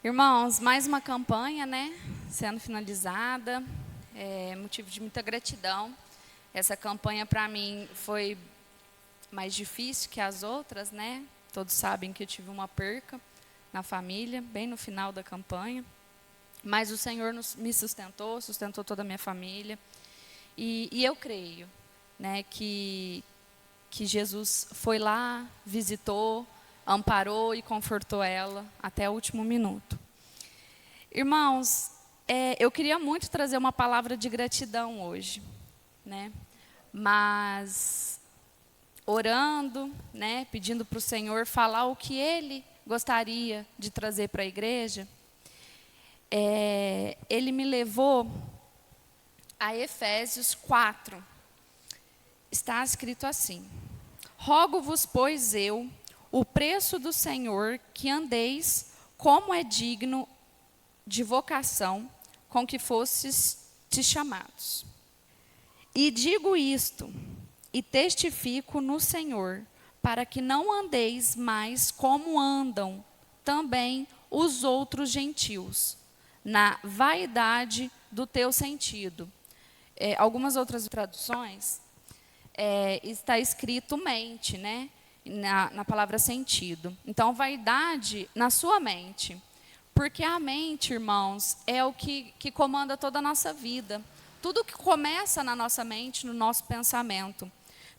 Irmãos, mais uma campanha, né, sendo finalizada, motivo de muita gratidão. Essa campanha para mim foi mais difícil que as outras, né? Todos sabem que eu tive uma perca na família, bem no final da campanha. Mas o Senhor me sustentou toda a minha família. E eu creio, né, que Jesus foi lá, visitou, amparou e confortou ela até o último minuto. Irmãos, eu queria muito trazer uma palavra de gratidão hoje, né? Mas orando, né, pedindo para o Senhor falar o que Ele gostaria de trazer para a igreja, Ele me levou a Efésios 4. Está escrito assim: Rogo-vos, pois eu, o preço do Senhor, que andeis como é digno de vocação com que fostes chamados. E digo isto, e testifico no Senhor, para que não andeis mais como andam também os outros gentios, na vaidade do teu sentido. Algumas outras traduções, está escrito mente, né? Na palavra sentido. Então, vaidade na sua mente. Porque a mente, irmãos, é o que comanda toda a nossa vida. Tudo que começa na nossa mente, no nosso pensamento.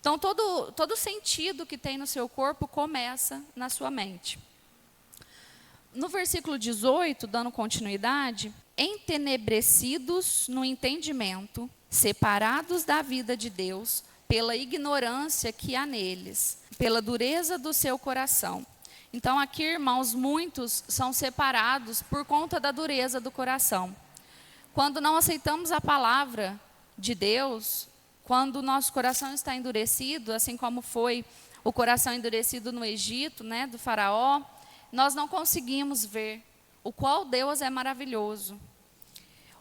Então, todo sentido que tem no seu corpo começa na sua mente. No versículo 18, dando continuidade, entenebrecidos no entendimento, separados da vida de Deus, pela ignorância que há neles, pela dureza do seu coração. Então, aqui, irmãos, muitos são separados por conta da dureza do coração. Quando não aceitamos a palavra de Deus, quando o nosso coração está endurecido, assim como foi o coração endurecido no Egito, né, do faraó, nós não conseguimos ver o qual Deus é maravilhoso.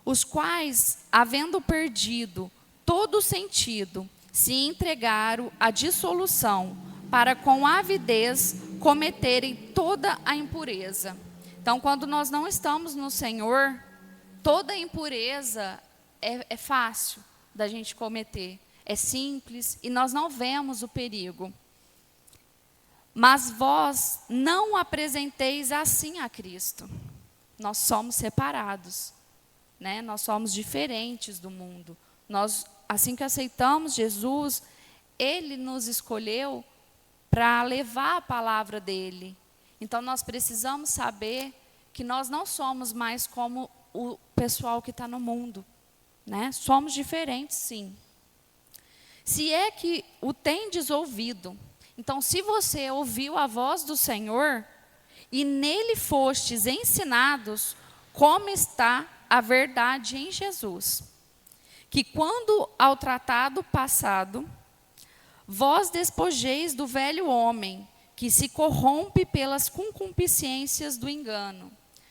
Os quais, havendo perdido todo o sentido, se entregaram à dissolução, para com avidez cometerem toda a impureza. Então, quando nós não estamos no Senhor, toda impureza é fácil da gente cometer. É simples e nós não vemos o perigo. Mas vós não apresenteis assim a Cristo. Nós somos separados, né? Nós somos diferentes do mundo. Nós, assim que aceitamos Jesus, Ele nos escolheu para levar a palavra dele. Então, nós precisamos saber que nós não somos mais como o pessoal que está no mundo, né? Somos diferentes, sim. Se é que o tendes ouvido, então, se você ouviu a voz do Senhor, e nele fostes ensinados, como está a verdade em Jesus, que quando ao tratado passado, vós despojeis do velho homem, que se corrompe pelas concupiscências do engano.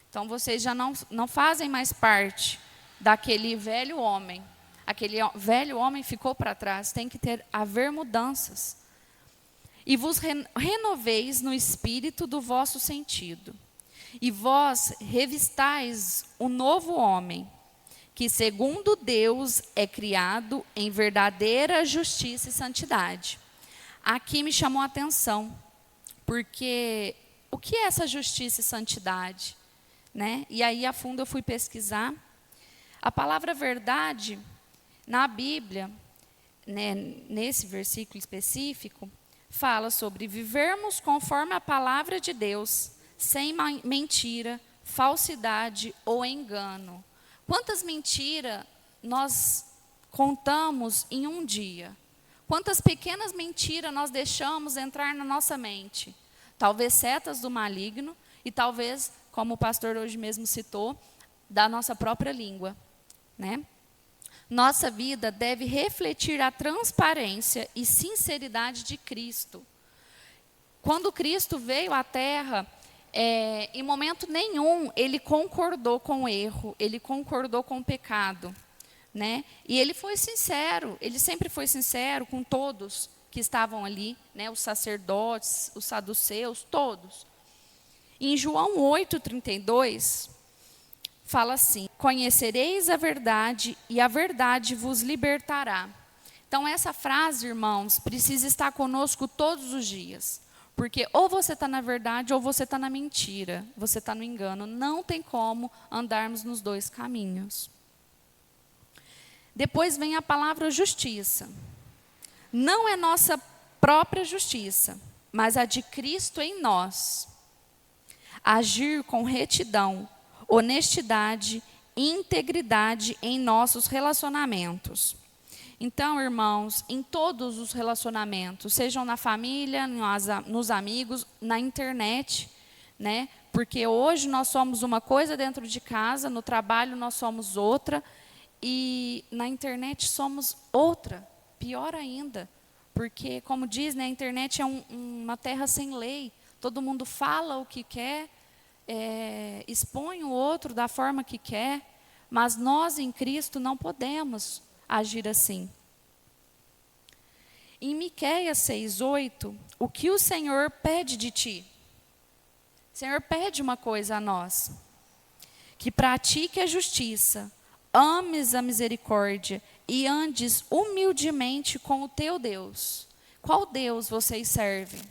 Então, vocês já não fazem mais parte daquele velho homem. Aquele velho homem ficou para trás, tem que haver mudanças. E vos renoveis no espírito do vosso sentido. E vós revistais o novo homem, que segundo Deus é criado em verdadeira justiça e santidade. Aqui me chamou a atenção, porque o que é essa justiça e santidade? Né? E aí, a fundo, eu fui pesquisar. A palavra verdade, na Bíblia, né, nesse versículo específico, fala sobre vivermos conforme a palavra de Deus, sem mentira, falsidade ou engano. Quantas mentiras nós contamos em um dia? Quantas pequenas mentiras nós deixamos entrar na nossa mente? Talvez setas do maligno e talvez, como o pastor hoje mesmo citou, da nossa própria língua, né? Nossa vida deve refletir a transparência e sinceridade de Cristo. Quando Cristo veio à Terra, em momento nenhum ele concordou com o erro, ele concordou com o pecado, né? E ele foi sincero, ele sempre foi sincero com todos que estavam ali, né? Os sacerdotes, os saduceus, todos. Em João 8,32, fala assim: conhecereis a verdade e a verdade vos libertará. Então, essa frase, irmãos, precisa estar conosco todos os dias. Porque ou você está na verdade ou você está na mentira, você está no engano. Não tem como andarmos nos dois caminhos. Depois vem a palavra justiça. Não é nossa própria justiça, mas a de Cristo em nós. Agir com retidão, honestidade e integridade em nossos relacionamentos. Então, irmãos, em todos os relacionamentos, sejam na família, nos amigos, na internet, né? Porque hoje nós somos uma coisa dentro de casa, no trabalho nós somos outra, e na internet somos outra, pior ainda. Porque, como diz, né, a internet é uma terra sem lei. Todo mundo fala o que quer, expõe o outro da forma que quer, mas nós em Cristo não podemos agir assim. Em Miqueias 6,8, o que o Senhor pede de ti? O Senhor pede uma coisa a nós: que pratique a justiça, ames a misericórdia e andes humildemente com o teu Deus. Qual Deus vocês servem?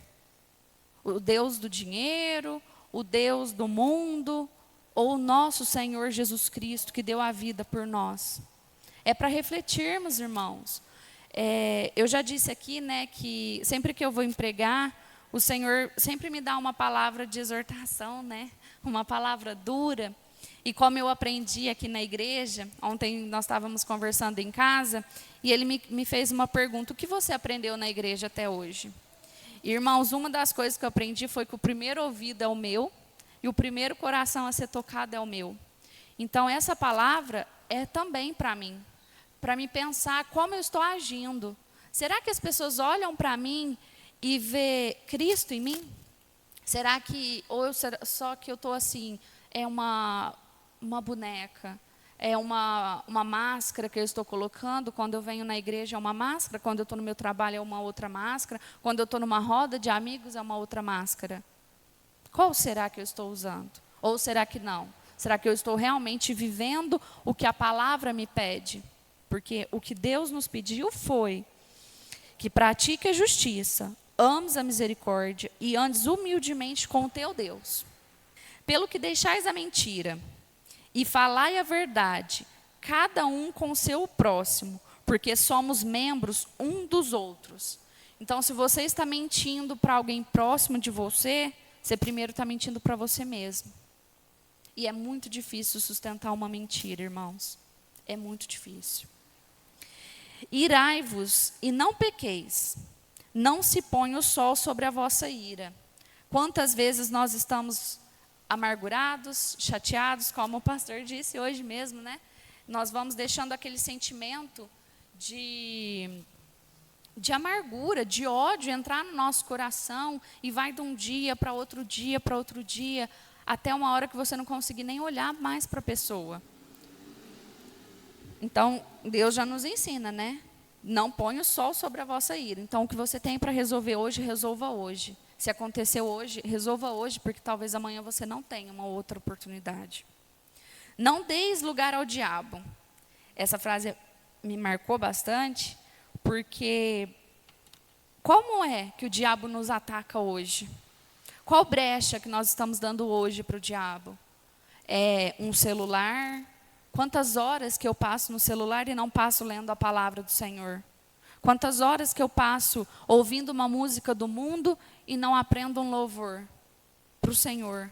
O Deus do dinheiro, o Deus do mundo, ou o nosso Senhor Jesus Cristo, que deu a vida por nós? É para refletirmos, irmãos. Eu já disse aqui, né, que sempre que eu vou pregar, o Senhor sempre me dá uma palavra de exortação, né, uma palavra dura. E como eu aprendi aqui na igreja, ontem nós estávamos conversando em casa, e ele me fez uma pergunta: o que você aprendeu na igreja até hoje? Irmãos, uma das coisas que eu aprendi foi que o primeiro ouvido é o meu, e o primeiro coração a ser tocado é o meu. Então, essa palavra é também para mim pensar como eu estou agindo. Será que as pessoas olham para mim e vê Cristo em mim? Será que, só que eu estou assim, é uma boneca, é uma máscara que eu estou colocando? Quando eu venho na igreja é uma máscara, quando eu estou no meu trabalho é uma outra máscara, quando eu estou numa roda de amigos é uma outra máscara. Qual será que eu estou usando? Ou será que não? Será que eu estou realmente vivendo o que a palavra me pede? Porque o que Deus nos pediu foi que pratique a justiça, ames a misericórdia e andes humildemente com o teu Deus. Pelo que deixais a mentira e falai a verdade, cada um com o seu próximo, porque somos membros um dos outros. Então, se você está mentindo para alguém próximo de você, você primeiro está mentindo para você mesmo. E é muito difícil sustentar uma mentira, irmãos. É muito difícil. Irai-vos e não pequeis, não se ponha o sol sobre a vossa ira. Quantas vezes nós estamos amargurados, chateados, como o pastor disse hoje mesmo, né? Nós vamos deixando aquele sentimento de amargura, de ódio entrar no nosso coração e vai de um dia para outro dia, até uma hora que você não conseguir nem olhar mais para a pessoa. Então, Deus já nos ensina, né? Não põe o sol sobre a vossa ira. Então, o que você tem para resolver hoje, resolva hoje. Se aconteceu hoje, resolva hoje, porque talvez amanhã você não tenha uma outra oportunidade. Não deis lugar ao diabo. Essa frase me marcou bastante, porque como é que o diabo nos ataca hoje? Qual brecha que nós estamos dando hoje para o diabo? É um celular? Quantas horas que eu passo no celular e não passo lendo a palavra do Senhor? Quantas horas que eu passo ouvindo uma música do mundo e não aprendo um louvor para o Senhor?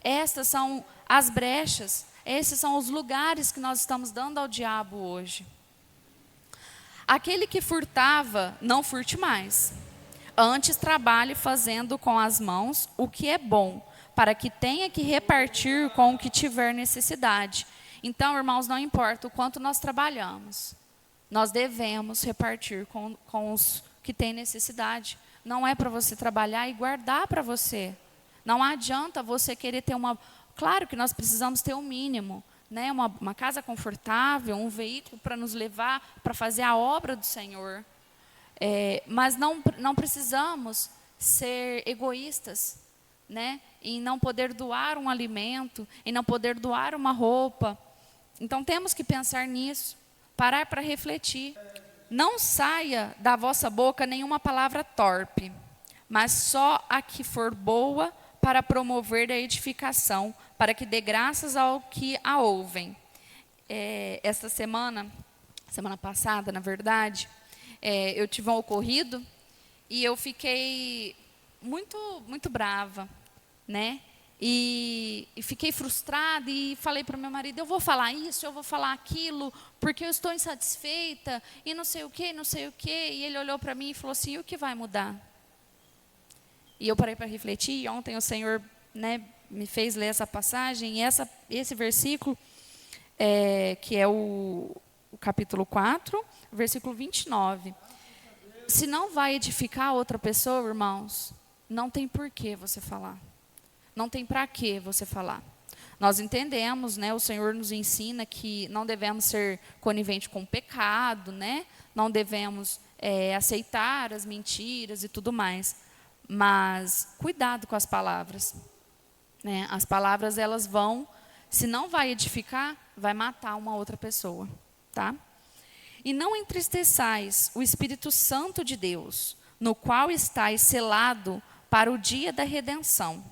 Estas são as brechas, esses são os lugares que nós estamos dando ao diabo hoje. Aquele que furtava, não furte mais. Antes trabalhe fazendo com as mãos o que é bom, para que tenha que repartir com o que tiver necessidade. Então, irmãos, não importa o quanto nós trabalhamos, nós devemos repartir com os que têm necessidade. Não é para você trabalhar e guardar para você. Não adianta você querer ter uma... Claro que nós precisamos ter um mínimo, né? Uma casa confortável, um veículo para nos levar, para fazer a obra do Senhor. Mas não precisamos ser egoístas. né? Em não poder doar um alimento, em não poder doar uma roupa. Então temos que pensar nisso, parar para refletir. Não saia da vossa boca nenhuma palavra torpe, mas só a que for boa para promover a edificação, para que dê graças ao que a ouvem. Esta semana passada, na verdade, eu tive um ocorrido e eu fiquei muito brava, né? E fiquei frustrada e falei para o meu marido, eu vou falar isso, eu vou falar aquilo, porque eu estou insatisfeita, e não sei o quê, não sei o quê. E ele olhou para mim e falou assim, e o que vai mudar? E eu parei para refletir, e ontem o Senhor, né, me fez ler essa passagem, e esse versículo, que é o capítulo 4, versículo 29. Se não vai edificar outra pessoa, irmãos, não tem por que você falar. Não tem para que você falar. Nós entendemos, né, o Senhor nos ensina que não devemos ser conivente com o pecado, né? Não devemos aceitar as mentiras e tudo mais. Mas cuidado com as palavras, né? As palavras, elas vão, se não vai edificar, vai matar uma outra pessoa, tá? E não entristeçais o Espírito Santo de Deus, no qual estáis selado para o dia da redenção.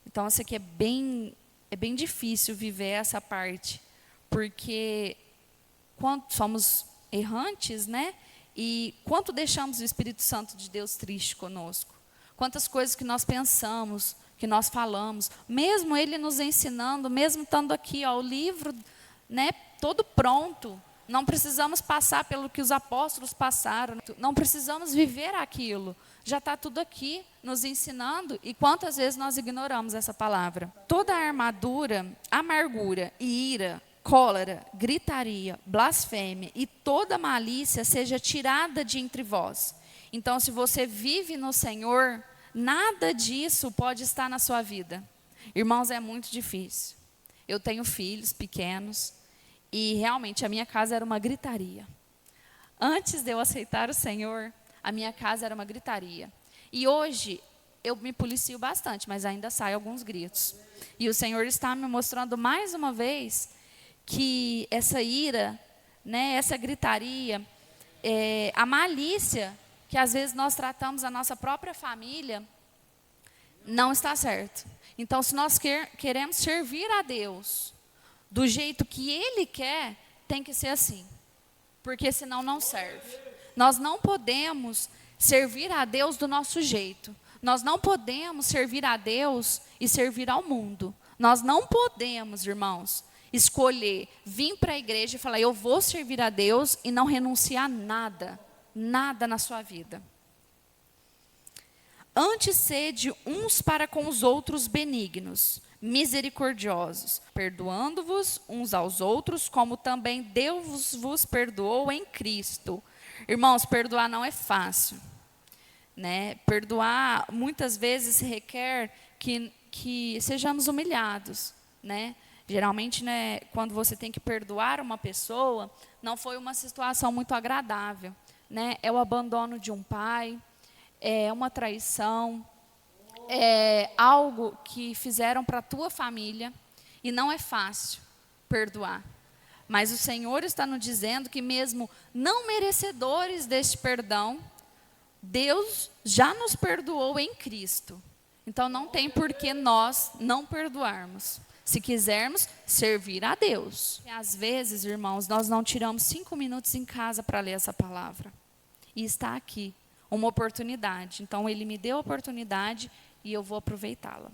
Então, isso aqui é bem difícil viver essa parte, porque quando somos errantes, né? E quanto deixamos o Espírito Santo de Deus triste conosco? Quantas coisas que nós pensamos, que nós falamos, mesmo Ele nos ensinando, mesmo estando aqui, ó, o livro, né, todo pronto, não precisamos passar pelo que os apóstolos passaram, não precisamos viver aquilo. Já está tudo aqui, nos ensinando, e quantas vezes nós ignoramos essa palavra. Toda a armadura, amargura e ira, cólera, gritaria, blasfêmia e toda malícia seja tirada de entre vós. Então, se você vive no Senhor, nada disso pode estar na sua vida. Irmãos, é muito difícil. Eu tenho filhos pequenos, e realmente a minha casa era uma gritaria. Antes de eu aceitar o Senhor, a minha casa era uma gritaria. E hoje, eu me policio bastante, mas ainda saem alguns gritos. E o Senhor está me mostrando mais uma vez que essa ira, né, essa gritaria, a malícia, que às vezes nós tratamos a nossa própria família, não está certo. Então, se nós queremos servir a Deus do jeito que Ele quer, tem que ser assim. Porque senão não serve. Nós não podemos servir a Deus do nosso jeito. Nós não podemos servir a Deus e servir ao mundo. Nós não podemos, irmãos, escolher vir para a igreja e falar, eu vou servir a Deus e não renunciar a nada. Nada na sua vida. Antes sede uns para com os outros benignos, misericordiosos, perdoando-vos uns aos outros, como também Deus vos perdoou em Cristo. Irmãos, perdoar não é fácil, né? Perdoar muitas vezes requer que sejamos humilhados, né? Geralmente, né, quando você tem que perdoar uma pessoa, não foi uma situação muito agradável, né? É o abandono de um pai, é uma traição, é algo que fizeram para a tua família, e não é fácil perdoar. Mas o Senhor está nos dizendo que mesmo não merecedores deste perdão, Deus já nos perdoou em Cristo. Então não tem por que nós não perdoarmos, se quisermos servir a Deus. E às vezes, irmãos, nós não tiramos 5 minutos em casa para ler essa palavra. E está aqui, uma oportunidade. Então Ele me deu a oportunidade e eu vou aproveitá-la.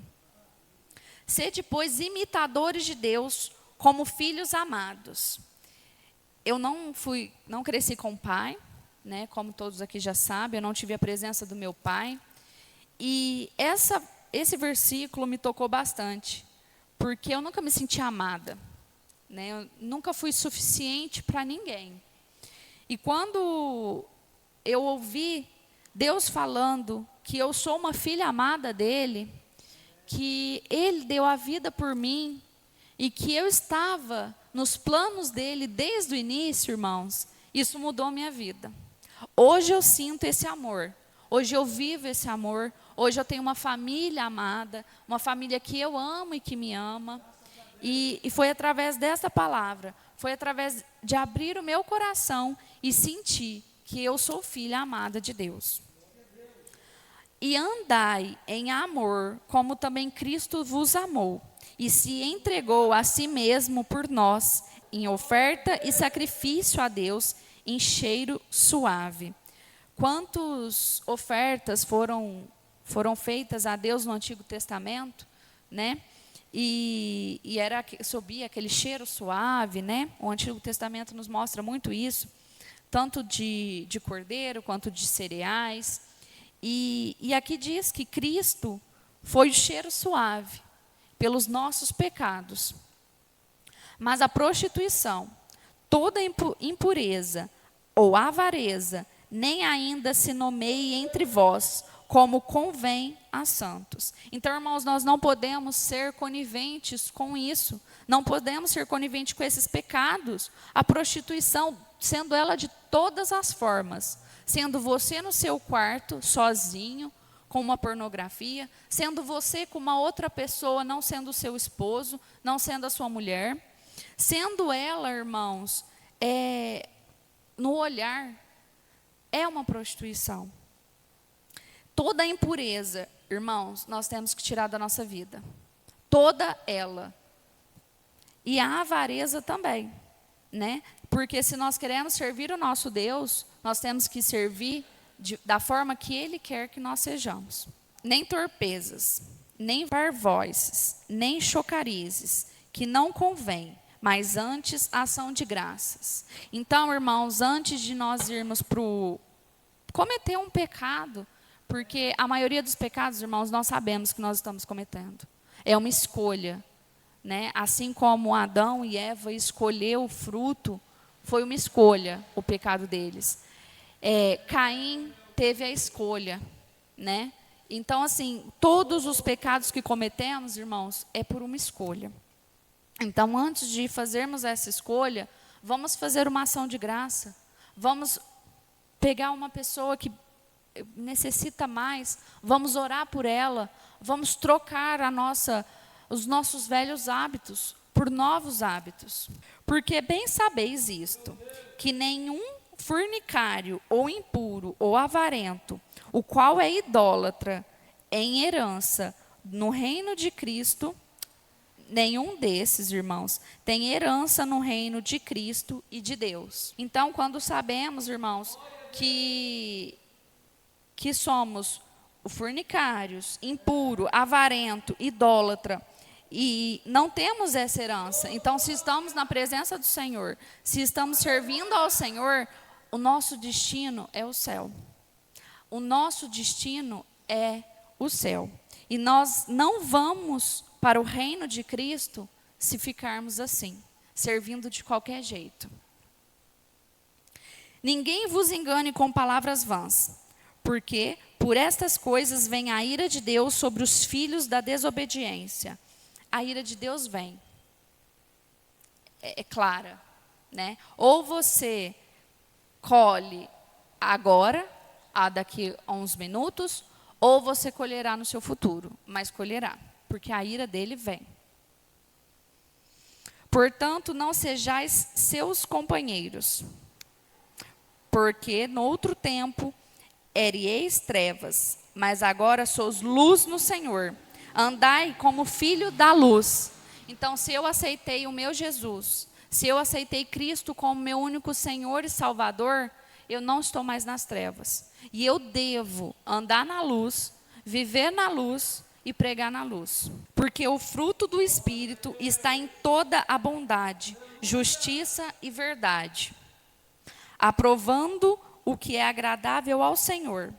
Sede, pois, imitadores de Deus, como filhos amados. Eu não cresci com pai, né, como todos aqui já sabem, eu não tive a presença do meu pai. E esse versículo me tocou bastante, porque eu nunca me senti amada, né, eu nunca fui suficiente para ninguém. E quando eu ouvi Deus falando que eu sou uma filha amada dele, que Ele deu a vida por mim, e que eu estava nos planos dele desde o início, irmãos, isso mudou a minha vida. Hoje eu sinto esse amor, hoje eu vivo esse amor, Hoje eu tenho uma família amada, uma família que eu amo e que me ama. E foi através dessa palavra, foi através de abrir o meu coração e sentir que eu sou filha amada de Deus. E andai em amor, como também Cristo vos amou, e se entregou a si mesmo por nós, em oferta e sacrifício a Deus, em cheiro suave. Quantas ofertas foram feitas a Deus no Antigo Testamento, né? E subia aquele cheiro suave, né? O Antigo Testamento nos mostra muito isso, tanto de cordeiro quanto de cereais. E aqui diz que Cristo foi o cheiro suave pelos nossos pecados. Mas a prostituição, toda impureza ou avareza, nem ainda se nomeie entre vós, como convém a santos. Então, irmãos, nós não podemos ser coniventes com isso. Não podemos ser coniventes com esses pecados. A prostituição, sendo ela de todas as formas. Sendo você no seu quarto, sozinho, com uma pornografia. Sendo você com uma outra pessoa, não sendo o seu esposo, não sendo a sua mulher. Sendo ela, irmãos, no olhar, é uma prostituição. Toda a impureza, irmãos, nós temos que tirar da nossa vida. Toda ela. E a avareza também, né? Porque se nós queremos servir o nosso Deus, nós temos que servir da forma que Ele quer que nós sejamos. Nem torpezas, nem parvoices, nem chocarizes, que não convém, mas antes ação de graças. Então, irmãos, antes de nós irmos cometer um pecado, porque a maioria dos pecados, irmãos, nós sabemos que nós estamos cometendo. É uma escolha, né? Assim como Adão e Eva escolheu o fruto, foi uma escolha o pecado deles. Caim teve a escolha, né? Então, assim, todos os pecados que cometemos, irmãos, é por uma escolha. Então, antes de fazermos essa escolha, vamos fazer uma ação de graça. Vamos pegar uma pessoa que necessita mais, vamos orar por ela, vamos trocar os nossos velhos hábitos por novos hábitos. Porque bem sabeis isto, que nenhum fornicário, ou impuro, ou avarento, o qual é idólatra, em herança no reino de Cristo, nenhum desses, irmãos, tem herança no reino de Cristo e de Deus. Então, quando sabemos, irmãos, que somos fornicários, impuro, avarento, idólatra, e não temos essa herança. Então, se estamos na presença do Senhor, se estamos servindo ao Senhor, o nosso destino é o céu. O nosso destino é o céu. E nós não vamos para o reino de Cristo se ficarmos assim, servindo de qualquer jeito. Ninguém vos engane com palavras vãs, porque por estas coisas vem a ira de Deus sobre os filhos da desobediência. A ira de Deus vem. É clara, né? Ou você colhe agora, daqui a uns minutos, ou você colherá no seu futuro, mas colherá, porque a ira dele vem. Portanto, não sejais seus companheiros, porque no outro tempo ereis trevas, mas agora sois luz no Senhor. Andai como filho da luz. Então, se eu aceitei o meu Jesus, se eu aceitei Cristo como meu único Senhor e Salvador, eu não estou mais nas trevas. E eu devo andar na luz, viver na luz e pregar na luz. Porque o fruto do Espírito está em toda a bondade, justiça e verdade, aprovando o que é agradável ao Senhor.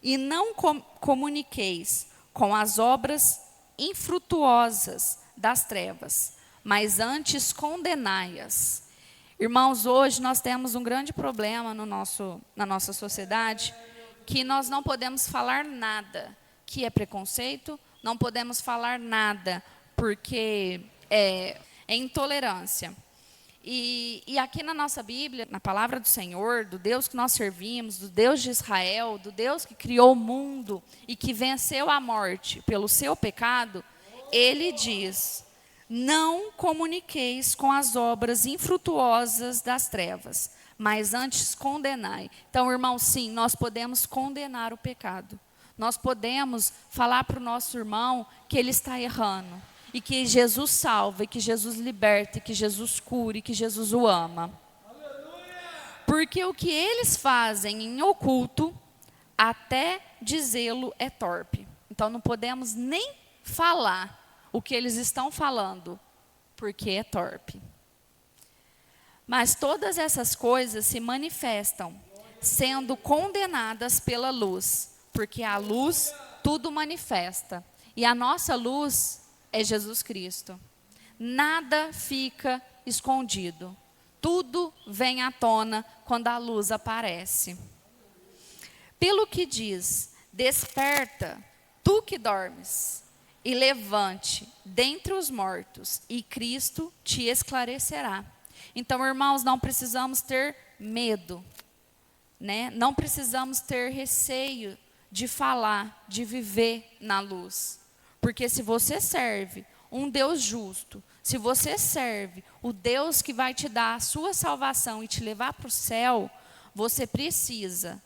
E não comuniqueis com as obras infrutuosas das trevas, mas antes condenai-as. Irmãos, hoje nós temos um grande problema na nossa sociedade, que nós não podemos falar nada que é preconceito, não podemos falar nada porque é intolerância. E aqui na nossa Bíblia, na palavra do Senhor, do Deus que nós servimos, do Deus de Israel, do Deus que criou o mundo e que venceu a morte pelo seu pecado, ele diz: não comuniqueis com as obras infrutuosas das trevas, mas antes condenai. Então, irmão, sim, nós podemos condenar o pecado. Nós podemos falar para o nosso irmão que ele está errando. E que Jesus salva, e que Jesus liberta, e que Jesus cura, e que Jesus o ama. Porque o que eles fazem em oculto, até dizê-lo é torpe. Então não podemos nem falar o que eles estão falando, porque é torpe. Mas todas essas coisas se manifestam, sendo condenadas pela luz, porque a luz tudo manifesta. E a nossa luz é Jesus Cristo. Nada fica escondido. Tudo vem à tona quando a luz aparece. Pelo que diz: desperta, tu que dormes, e levante dentre os mortos, e Cristo te esclarecerá. Então, irmãos, não precisamos ter medo, né? Não precisamos ter receio de falar, de viver na luz. Porque se você serve um Deus justo, se você serve o Deus que vai te dar a sua salvação e te levar para o céu, você precisa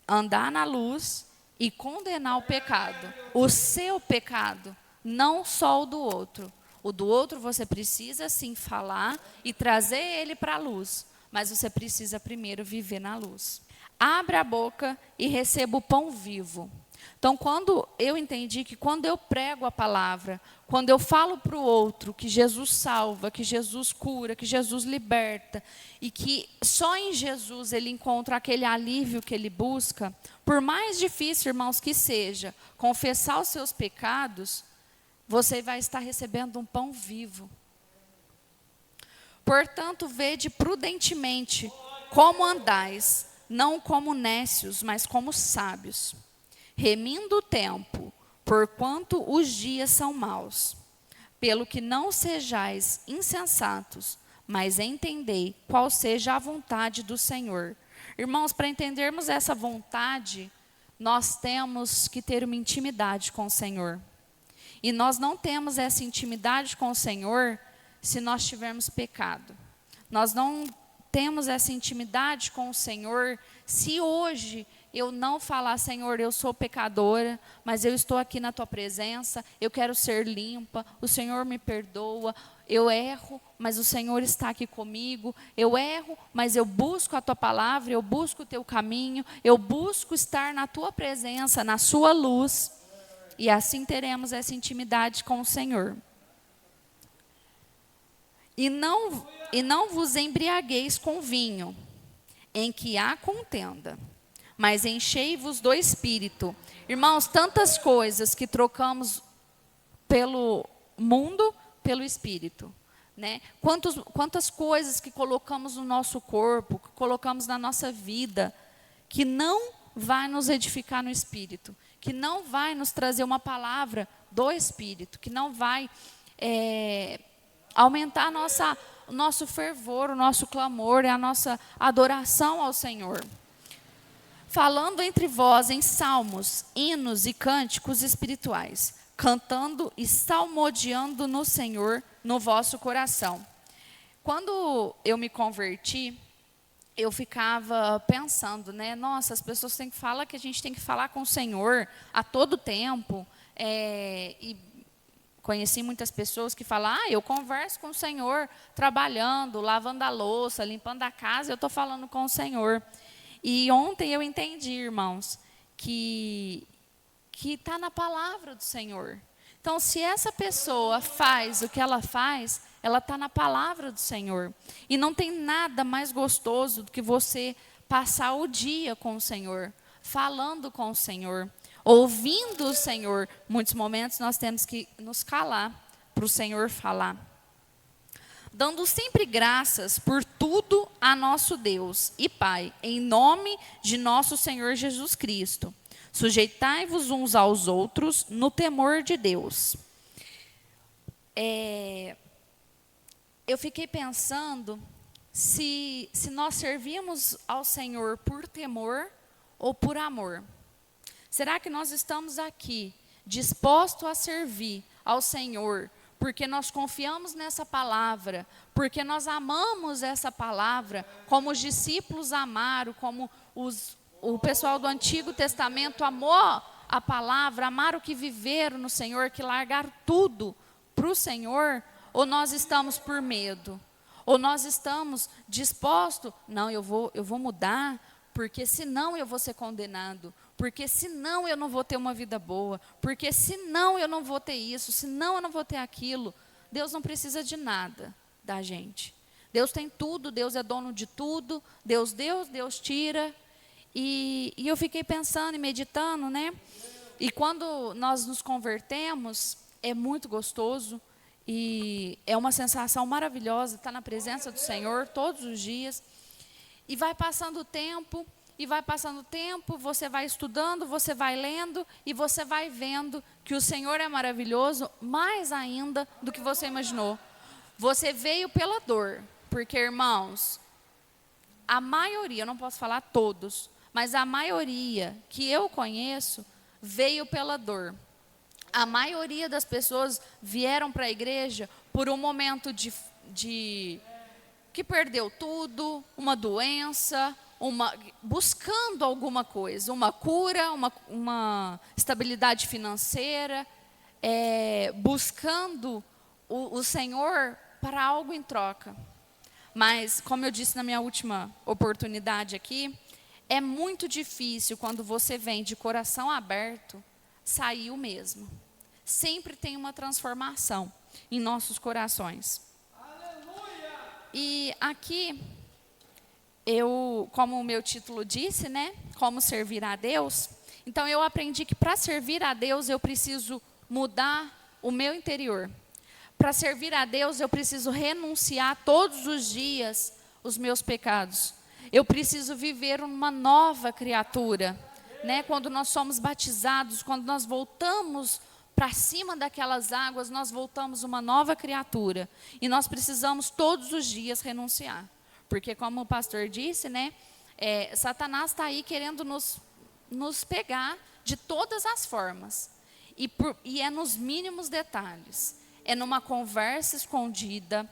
andar na luz e condenar o pecado. O seu pecado, não só o do outro. O do outro você precisa sim falar e trazer ele para a luz. Mas você precisa primeiro viver na luz. Abra a boca e receba o pão vivo. Então, quando eu entendi que quando eu prego a palavra, quando eu falo para o outro que Jesus salva, que Jesus cura, que Jesus liberta, e que só em Jesus ele encontra aquele alívio que ele busca, por mais difícil, irmãos, que seja, confessar os seus pecados, você vai estar recebendo um pão vivo. Portanto, vede prudentemente como andais, não como nécios, mas como sábios, remindo o tempo, porquanto os dias são maus. Pelo que não sejais insensatos, mas entendei qual seja a vontade do Senhor. Irmãos, para entendermos essa vontade, nós temos que ter uma intimidade com o Senhor. E nós não temos essa intimidade com o Senhor se nós tivermos pecado. Nós não temos essa intimidade com o Senhor se hoje eu não falar: Senhor, eu sou pecadora, mas eu estou aqui na tua presença, eu quero ser limpa, o Senhor me perdoa, eu erro, mas o Senhor está aqui comigo, eu erro, mas eu busco a tua palavra, eu busco o teu caminho, eu busco estar na tua presença, na sua luz, e assim teremos essa intimidade com o Senhor. E não vos embriagueis com vinho, em que há contenda, mas enchei-vos do Espírito. Irmãos, tantas coisas que trocamos pelo mundo, pelo Espírito, né? Quantas coisas que colocamos no nosso corpo, que colocamos na nossa vida, que não vai nos edificar no Espírito, que não vai nos trazer uma palavra do Espírito, que não vai aumentar o nosso fervor, o nosso clamor e a nossa adoração ao Senhor. Falando entre vós em salmos, hinos e cânticos espirituais, cantando e salmodiando no Senhor no vosso coração. Quando eu me converti, eu ficava pensando, né? Nossa, as pessoas têm que falar que a gente tem que falar com o Senhor a todo tempo. E conheci muitas pessoas que falam: eu converso com o Senhor trabalhando, lavando a louça, limpando a casa, eu estou falando com o Senhor. E ontem eu entendi, irmãos, que está na palavra do Senhor. Então, se essa pessoa faz o que ela faz, ela está na palavra do Senhor. E não tem nada mais gostoso do que você passar o dia com o Senhor, falando com o Senhor, ouvindo o Senhor. Muitos momentos nós temos que nos calar para o Senhor falar. Dando sempre graças por tudo a nosso Deus e Pai, em nome de nosso Senhor Jesus Cristo. Sujeitai-vos uns aos outros no temor de Deus. eu fiquei pensando se nós servimos ao Senhor por temor ou por amor. Será que nós estamos aqui dispostos a servir ao Senhor porque nós confiamos nessa palavra, porque nós amamos essa palavra, como os discípulos amaram, como o pessoal do Antigo Testamento amou a palavra, amaram o que viveram no Senhor, que largaram tudo para o Senhor, ou nós estamos por medo? Ou nós estamos dispostos, não, eu vou mudar, porque senão eu vou ser condenado, porque senão eu não vou ter uma vida boa, porque senão eu não vou ter isso, senão eu não vou ter aquilo. Deus não precisa de nada da gente. Deus tem tudo, Deus é dono de tudo, Deus deu, Deus tira. E eu fiquei pensando e meditando, né? E quando nós nos convertemos, é muito gostoso e é uma sensação maravilhosa estar na presença do Senhor todos os dias. E vai passando o tempo, você vai estudando, você vai lendo e você vai vendo que o Senhor é maravilhoso mais ainda do que você imaginou. Você veio pela dor, porque, irmãos, a maioria, eu não posso falar todos, mas a maioria que eu conheço veio pela dor. A maioria das pessoas vieram para a igreja por um momento que perdeu tudo, uma doença, buscando alguma coisa, uma cura, uma estabilidade financeira, buscando o Senhor para algo em troca. Mas, como eu disse na minha última oportunidade aqui, é muito difícil quando você vem de coração aberto, sair o mesmo. Sempre tem uma transformação em nossos corações. Aleluia! E aqui, como o meu título disse, né? Como servir a Deus. Então, eu aprendi que para servir a Deus, eu preciso mudar o meu interior. Para servir a Deus, eu preciso renunciar todos os dias os meus pecados. Eu preciso viver uma nova criatura, né? Quando nós somos batizados, quando nós voltamos para cima daquelas águas, nós voltamos uma nova criatura. E nós precisamos todos os dias renunciar. Porque, como o pastor disse, né? Satanás está aí querendo nos pegar de todas as formas. E é nos mínimos detalhes. É numa conversa escondida,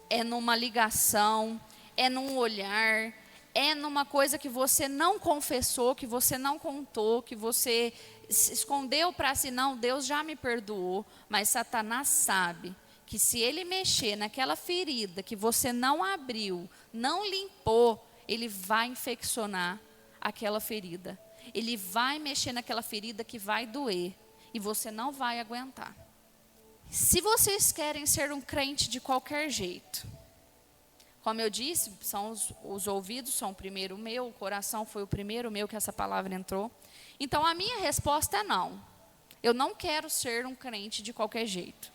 é numa ligação, é num olhar, é numa coisa que você não confessou, que você não contou, que você escondeu para si. Não, Deus já me perdoou, mas Satanás sabe que se ele mexer naquela ferida que você não abriu, não limpou, ele vai infeccionar aquela ferida. Ele vai mexer naquela ferida que vai doer e você não vai aguentar. Se vocês querem ser um crente de qualquer jeito, como eu disse, são os ouvidos são o primeiro meu, o coração foi o primeiro meu que essa palavra entrou. Então, a minha resposta é não. Eu não quero ser um crente de qualquer jeito.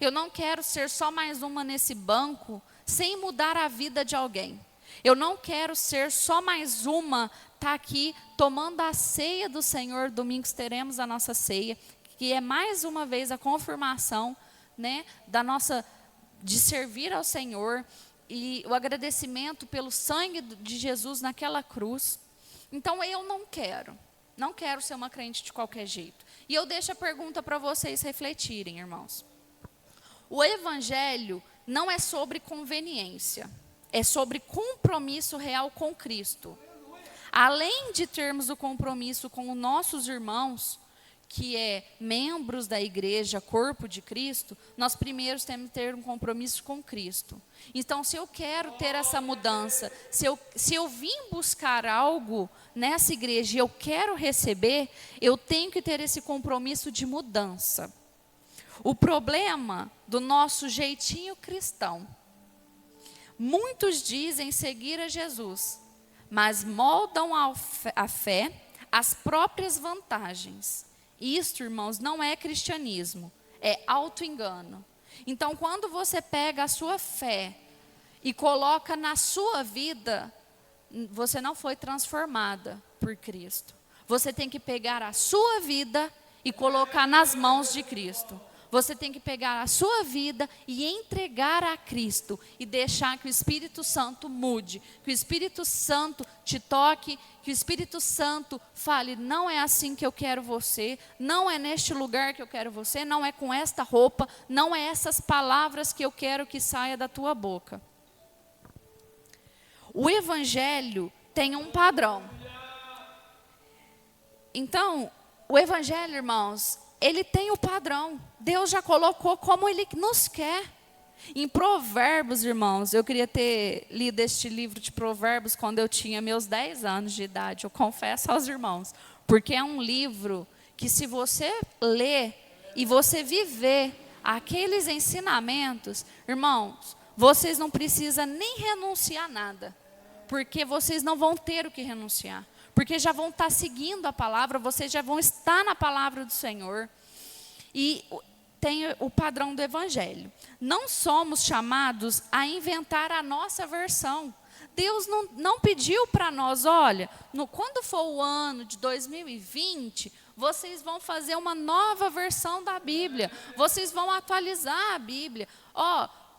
Eu não quero ser só mais uma nesse banco, sem mudar a vida de alguém. Eu não quero ser só mais uma, tá aqui tomando a ceia do Senhor. Domingos teremos a nossa ceia, que é mais uma vez a confirmação, né, de servir ao Senhor. E o agradecimento pelo sangue de Jesus naquela cruz. Então, eu não quero ser uma crente de qualquer jeito. E eu deixo a pergunta para vocês refletirem, irmãos. O evangelho não é sobre conveniência, é sobre compromisso real com Cristo. Além de termos o compromisso com os nossos irmãos, que é membros da igreja, corpo de Cristo, nós primeiro temos que ter um compromisso com Cristo. Então, se eu quero ter essa mudança, se eu vim buscar algo nessa igreja e eu quero receber, eu tenho que ter esse compromisso de mudança. O problema do nosso jeitinho cristão, muitos dizem seguir a Jesus, mas moldam a fé às próprias vantagens. Isto, irmãos, não é cristianismo, é auto-engano. Então, quando você pega a sua fé e coloca na sua vida, você não foi transformada por Cristo. Você tem que pegar a sua vida e colocar nas mãos de Cristo. Você tem que pegar a sua vida e entregar a Cristo e deixar que o Espírito Santo mude, que o Espírito Santo te toque, que o Espírito Santo fale: não é assim que eu quero você, não é neste lugar que eu quero você, não é com esta roupa, não é essas palavras que eu quero que saia da tua boca. O Evangelho tem um padrão. Então, o Evangelho, irmãos, ele tem o padrão. Deus já colocou como Ele nos quer. Em Provérbios, irmãos, eu queria ter lido este livro de Provérbios quando eu tinha meus 10 anos de idade, eu confesso aos irmãos. Porque é um livro que, se você ler e você viver aqueles ensinamentos, irmãos, vocês não precisam nem renunciar a nada. Porque vocês não vão ter o que renunciar. Porque já vão estar seguindo a palavra, vocês já vão estar na palavra do Senhor. E tem o padrão do Evangelho. Não somos chamados a inventar a nossa versão. Deus não pediu para nós: olha, quando for o ano de 2020, vocês vão fazer uma nova versão da Bíblia. Vocês vão atualizar a Bíblia.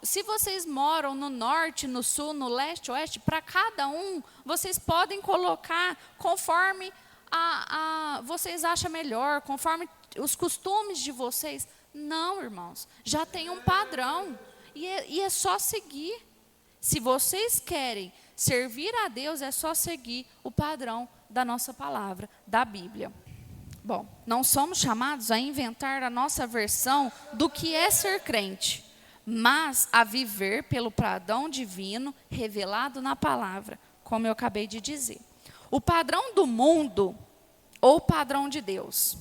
Se vocês moram no norte, no sul, no leste, oeste, para cada um, vocês podem colocar conforme vocês acham melhor, conforme os costumes de vocês. Não, irmãos, já tem um padrão e é só seguir. Se vocês querem servir a Deus, é só seguir o padrão da nossa palavra, da Bíblia. Bom, não somos chamados a inventar a nossa versão do que é ser crente, mas a viver pelo padrão divino revelado na palavra, como eu acabei de dizer. O padrão do mundo ou o padrão de Deus.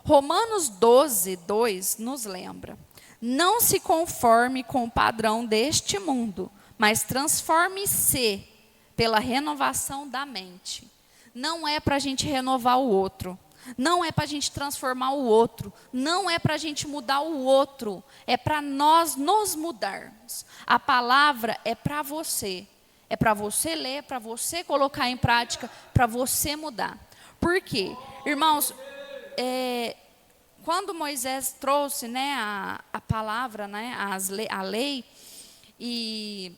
Romanos 12, 2 nos lembra: não se conforme com o padrão deste mundo, mas transforme-se pela renovação da mente. Não é para a gente renovar o outro. Não é para a gente transformar o outro. Não é para a gente mudar o outro. É para nós nos mudarmos. A palavra é para você. É para você ler, para você colocar em prática, para você mudar. Por quê? Irmãos, quando Moisés trouxe, né, a palavra, né, a lei, e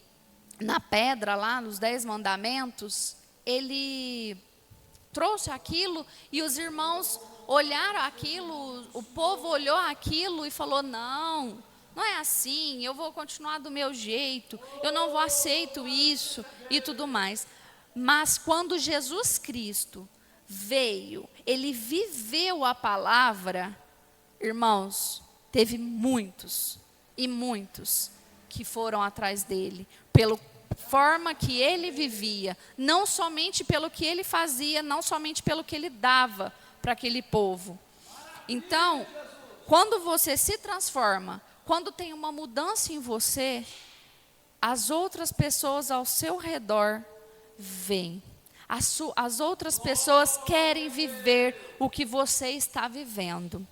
na pedra lá, nos 10 mandamentos, ele trouxe aquilo e os irmãos olharam aquilo, o povo olhou aquilo e falou: não é assim, eu vou continuar do meu jeito, eu não aceito isso e tudo mais. Mas quando Jesus Cristo veio, ele viveu a palavra, irmãos, teve muitos e muitos que foram atrás dele, pela forma que ele vivia, não somente pelo que ele fazia, não somente pelo que ele dava para aquele povo. Então, quando você se transforma, quando tem uma mudança em você, as outras pessoas ao seu redor veem. As outras pessoas querem viver o que você está vivendo.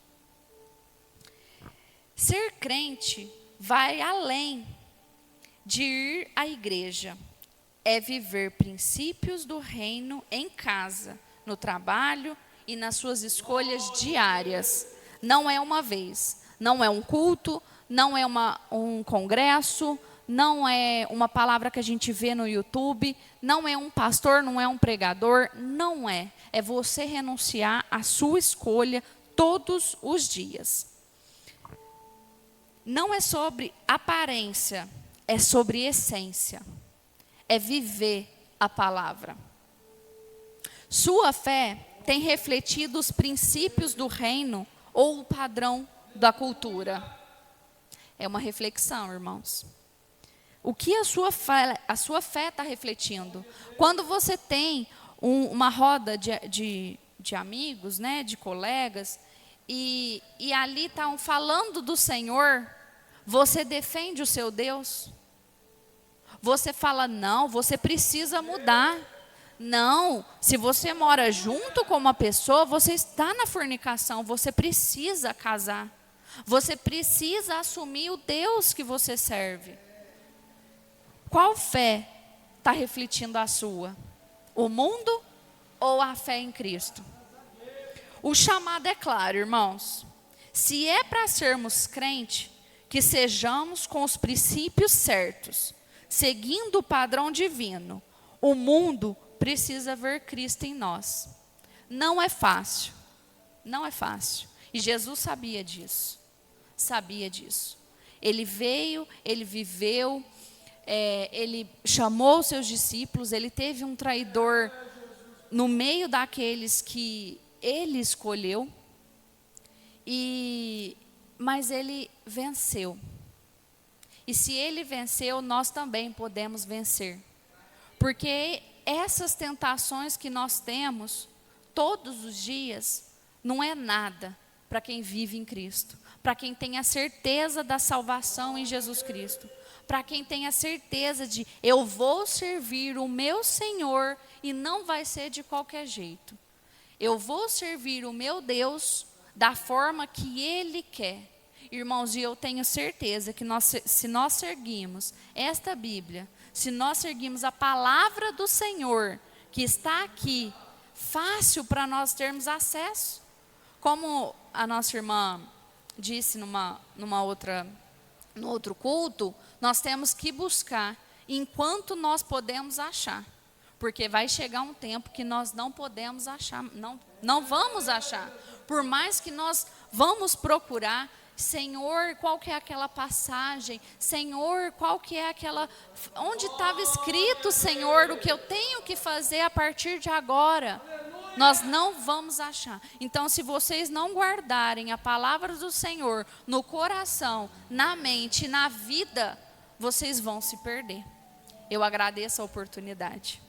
Ser crente vai além de ir à igreja. É viver princípios do reino em casa, no trabalho e nas suas escolhas diárias. Não é uma vez, não é um culto, não é um congresso, não é uma palavra que a gente vê no YouTube, não é um pastor, não é um pregador, não é. É você renunciar à sua escolha todos os dias. Não é sobre aparência, é sobre essência. É viver a palavra. Sua fé tem refletido os princípios do reino ou o padrão da cultura? É uma reflexão, irmãos. O que a sua fé está refletindo? Quando você tem uma roda de amigos, né, de colegas, e ali estão falando do Senhor, você defende o seu Deus? Você fala: não, você precisa mudar. Não, se você mora junto com uma pessoa, você está na fornicação, você precisa casar. Você precisa assumir o Deus que você serve. Qual fé está refletindo a sua? O mundo ou a fé em Cristo? O chamado é claro, irmãos. Se é para sermos crente, que sejamos com os princípios certos, seguindo o padrão divino. O mundo precisa ver Cristo em nós. Não é fácil, não é fácil. E Jesus sabia disso, sabia disso. Ele veio, ele viveu, ele chamou os seus discípulos, ele teve um traidor no meio daqueles que ele escolheu, mas ele venceu. E se ele venceu, nós também podemos vencer. Porque essas tentações que nós temos todos os dias não é nada para quem vive em Cristo, para quem tem a certeza da salvação em Jesus Cristo, para quem tem a certeza de eu vou servir o meu Senhor e não vai ser de qualquer jeito. Eu vou servir o meu Deus da forma que Ele quer. Irmãos, e eu tenho certeza que se nós seguirmos esta Bíblia, se nós seguirmos a palavra do Senhor, que está aqui, fácil para nós termos acesso. Como a nossa irmã disse no outro culto, nós temos que buscar enquanto nós podemos achar. Porque vai chegar um tempo que nós não podemos achar, não vamos achar. Por mais que nós vamos procurar, Senhor, qual que é aquela passagem? Senhor, qual que é aquela... Onde estava escrito, Senhor, o que eu tenho que fazer a partir de agora? Nós não vamos achar. Então, se vocês não guardarem a palavra do Senhor no coração, na mente, na vida, vocês vão se perder. Eu agradeço a oportunidade.